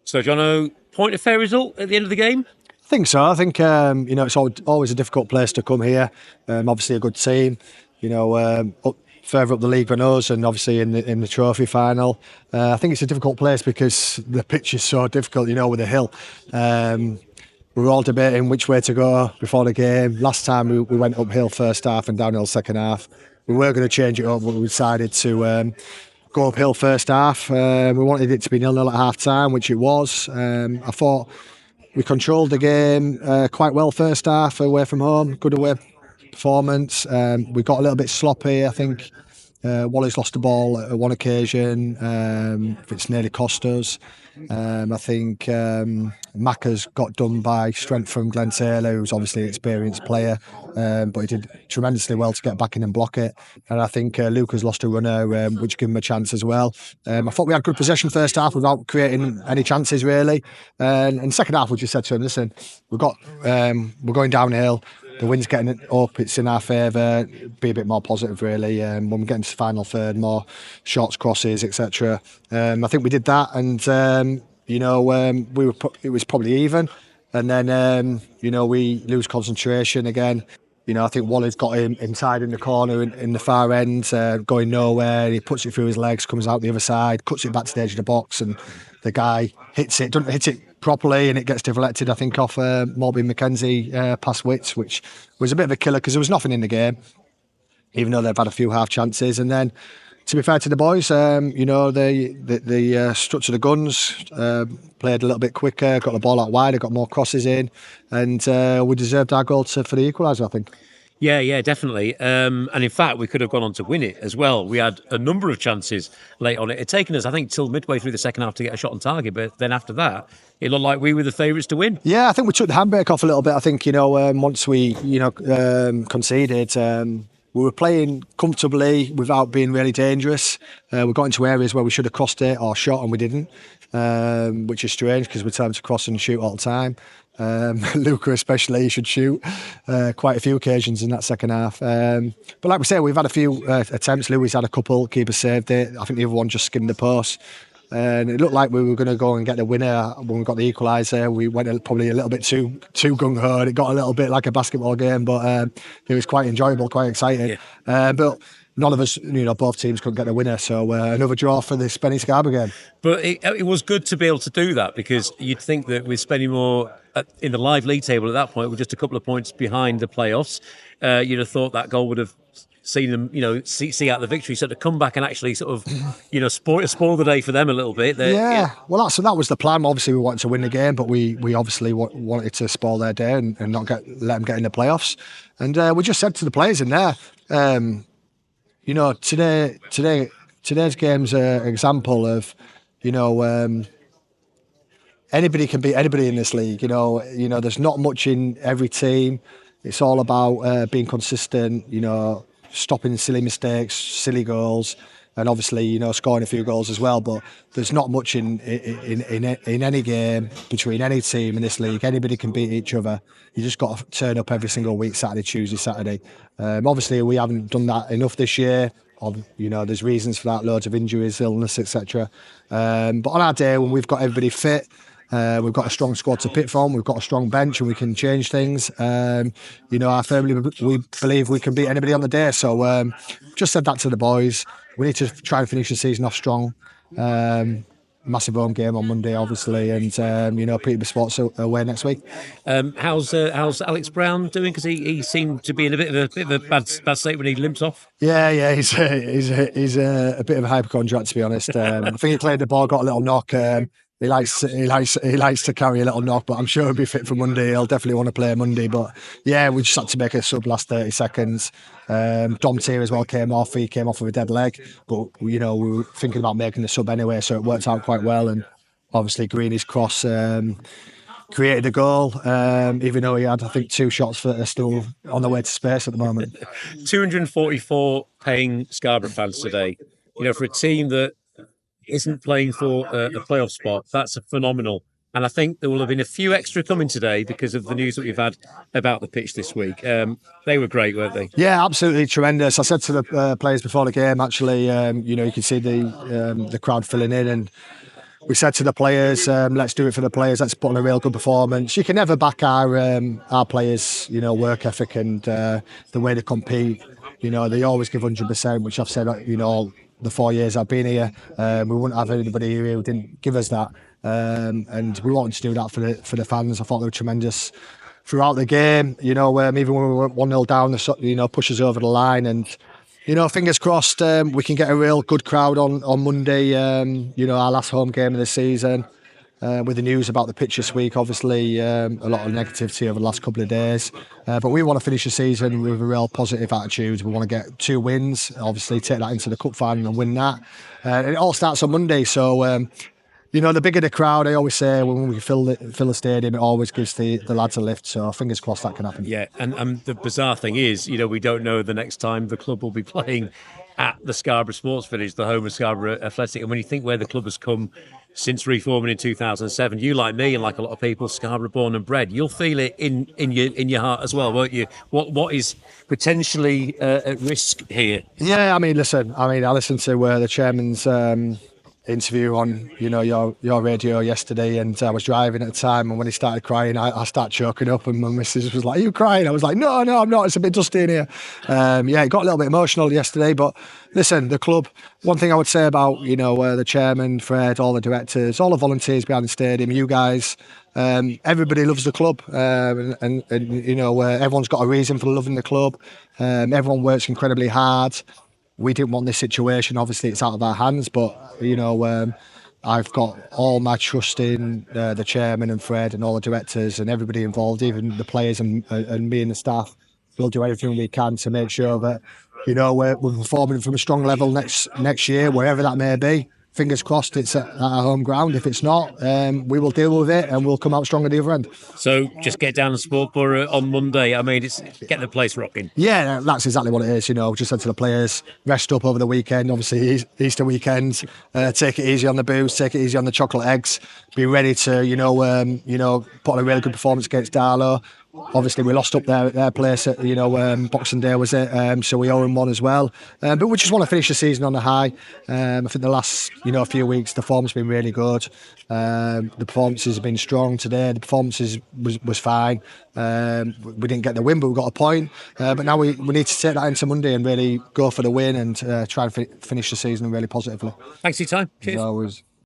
So, Jono, point of fair result at the end of the game? I think so. I think it's always a difficult place to come here. Obviously, a good team. Further up the league than us, and obviously in the trophy final. I think it's a difficult place because the pitch is so difficult. With the hill. We were all debating which way to go before the game. Last time we went uphill first half and downhill second half. We were going to change it up, but we decided to go uphill first half. We wanted it to be 0-0 at half time, which it was. I thought we controlled the game quite well first half away from home. Good away performance. We got a little bit sloppy, I think. Wally's lost the ball at one occasion. It's nearly cost us. I think Macca's got done by strength from Glenn Taylor, who's obviously an experienced player, but he did tremendously well to get back in and block it. And I think Luca's lost a runner, which gave him a chance as well. I thought we had good possession first half without creating any chances really. And second half, we just said to him, listen, we're going downhill. The wind's getting up, it's in our favour. Be a bit more positive, really. When we get into the final third, more shots, crosses, etc. I think we did that, and it was probably even. And then we lose concentration again. I think Wally's got him inside in the corner in the far end, going nowhere. He puts it through his legs, comes out the other side, cuts it back to the edge of the box, and the guy doesn't hit it properly, and it gets deflected, I think, off Morby McKenzie past Witts, which was a bit of a killer because there was nothing in the game, even though they've had a few half chances. And then, to be fair to the boys, they stuck to the guns, played a little bit quicker, got the ball out wide, got more crosses in, and we deserved our goal for the equaliser, I think. Yeah, definitely. And in fact, we could have gone on to win it as well. We had a number of chances late on it. It had taken us, I think, till midway through the second half to get a shot on target. But then after that, it looked like we were the favourites to win. Yeah, I think we took the handbrake off a little bit. I think, once we, conceded, we were playing comfortably without being really dangerous. We got into areas where we should have crossed it or shot, and we didn't, which is strange because we tend to cross and shoot all the time. Luca especially, he should shoot quite a few occasions in that second half. But like we say, we've had a few attempts. Lewis had a couple, keeper saved it. I think the other one just skimmed the post. And it looked like we were going to go and get the winner when we got the equaliser. We went probably a little bit too gung-ho. It got a little bit like a basketball game, but it was quite enjoyable, quite exciting. Yeah. But none of us, both teams couldn't get the winner. So another draw for the Scarborough game. But it was good to be able to do that, because you'd think that with Spennymoor in the live league table at that point, we're just a couple of points behind the playoffs. You'd have thought that goal would have seen them, see out the victory. So to come back and actually sort of, spoil the day for them a little bit. Well, that was the plan. Obviously, we wanted to win the game, but we obviously wanted to spoil their day and not let them get in the playoffs. And we just said to the players in there, today's game's an example of, anybody can beat anybody in this league. There's not much in every team. It's all about being consistent. Stopping silly mistakes, silly goals, and obviously scoring a few goals as well. But there's not much in any game between any team in this league. Anybody can beat each other. You just got to turn up every single week, Saturday, Tuesday, Saturday. Obviously, we haven't done that enough this year. There's reasons for that, loads of injuries, illness, etc. But on our day, when we've got everybody fit, we've got a strong squad to pick from, we've got a strong bench, and we can change things. I firmly we believe we can beat anybody on the day. So just said that to the boys. We need to try and finish the season off strong. Massive home game on Monday, obviously, and Peterborough Sports away next week. How's Alex Brown doing? Because he seemed to be in a bit of a bad state when he limped off. Yeah, he's a bit of a hypochondriac, to be honest. I think he cleared the ball, got a little knock. He likes to carry a little knock, but I'm sure he'll be fit for Monday. He'll definitely want to play Monday. But yeah, we just had to make a sub last 30 seconds. Dom Tier as well came off. He came off with a dead leg, but we were thinking about making the sub anyway, so it worked out quite well. And obviously Greeny's cross created a goal, even though he had, I think, 2 shots that are still on the way to space at the moment. 244 paying Scarborough fans today. For a team that isn't playing for a playoff spot, that's a phenomenal. And I think there will have been a few extra coming today because of the news that we've had about the pitch this week. They were great, weren't they? Yeah, absolutely tremendous. I said to the players before the game, actually, you can see the crowd filling in, and we said to the players, let's do it for the players. Let's put on a real good performance. You can never back our players, work ethic and the way they compete. They always give 100%, which I've said, the 4 years I've been here. We wouldn't have anybody here who didn't give us that. And we wanted to do that for the fans. I thought they were tremendous throughout the game. Even when we were 1-0 down, push us over the line. And fingers crossed we can get a real good crowd on Monday, our last home game of the season. With the news about the pitch this week, obviously a lot of negativity over the last couple of days. But we want to finish the season with a real positive attitude. We want to get 2 wins, obviously take that into the cup final and win that. And it all starts on Monday, so... the bigger the crowd, I always say, when we fill the stadium, it always gives the lads a lift. So fingers crossed that can happen. Yeah, and the bizarre thing is, we don't know the next time the club will be playing at the Scarborough Sports Village, the home of Scarborough Athletic. And when you think where the club has come since reforming in 2007, you like me and like a lot of people, Scarborough born and bred, you'll feel it in your heart as well, won't you? What is potentially at risk here? Yeah, I listened to the chairman's interview on your radio yesterday, and I was driving at the time, and when he started crying, I started choking up, and my missus was like, "Are you crying?" I was like, no, I'm not, it's a bit dusty in here. It got a little bit emotional yesterday, but listen, the club, one thing I would say about the chairman, Fred, all the directors, all the volunteers behind the stadium, you guys, everybody loves the club, and everyone's got a reason for loving the club. Everyone works incredibly hard. We didn't want this situation. Obviously, it's out of our hands, but I've got all my trust in the chairman and Fred and all the directors and everybody involved, even the players and me and the staff. We'll do everything we can to make sure that we're performing from a strong level next year, wherever that may be. Fingers crossed it's at our home ground. If it's not, we will deal with it and we'll come out strong at the other end. So just get down to Sport Boro on Monday. It's get the place rocking. Yeah, that's exactly what it is. Just said to the players, rest up over the weekend. Obviously, Easter weekend. Take it easy on the booze. Take it easy on the chocolate eggs. Be ready to, put on a really good performance against Darlow. Obviously, we lost up there at their place at, Boxing Day, was it? So we owe them one as well. But we just want to finish the season on a high. I think the last, few weeks, the form's been really good. The performances have been strong today. The performances was fine. We didn't get the win, but we got a point. But now we need to take that into Monday and really go for the win and try and finish the season really positively. Thanks for your time. Cheers.